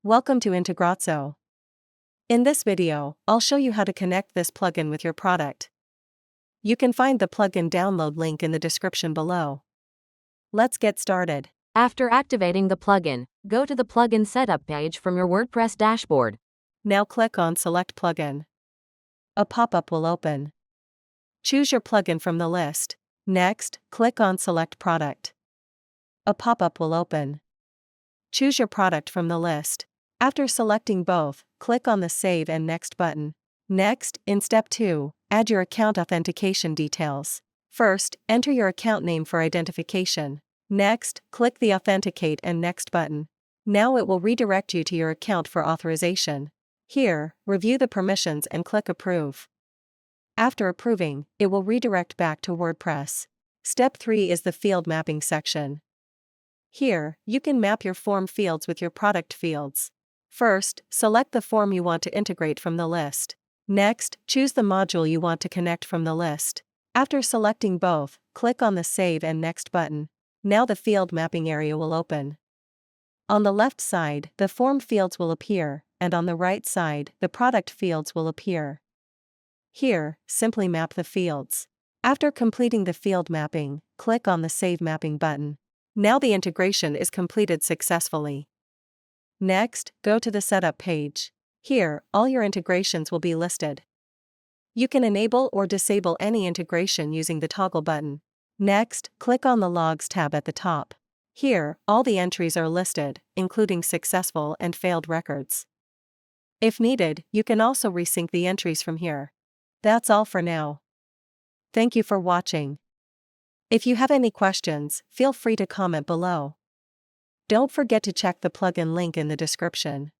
Welcome to Integrazo. In this video, I'll show you how to connect this plugin with your product. You can find the plugin download link in the description below. Let's get started. After activating the plugin, go to the plugin setup page from your WordPress dashboard. Now click on Select Plugin. A pop-up will open. Choose your plugin from the list. Next, click on Select Product. A pop-up will open. Choose your product from the list. After selecting both, click on the Save and Next button. Next, in Step 2, add your account authentication details. First, enter your account name for identification. Next, click the Authenticate and Next button. Now it will redirect you to your account for authorization. Here, review the permissions and click Approve. After approving, it will redirect back to WordPress. Step 3 is the field mapping section. Here, you can map your form fields with your product fields. First, select the form you want to integrate from the list. Next, choose the module you want to connect from the list. After selecting both, click on the Save and Next button. Now the field mapping area will open. On the left side, the form fields will appear, and on the right side, the product fields will appear. Here, simply map the fields. After completing the field mapping, click on the Save Mapping button. Now the integration is completed successfully. Next, go to the Setup page. Here, all your integrations will be listed. You can enable or disable any integration using the toggle button. Next, click on the Logs tab at the top. Here, all the entries are listed, including successful and failed records. If needed, you can also resync the entries from here. That's all for now. Thank you for watching. If you have any questions, feel free to comment below. Don't forget to check the plugin link in the description.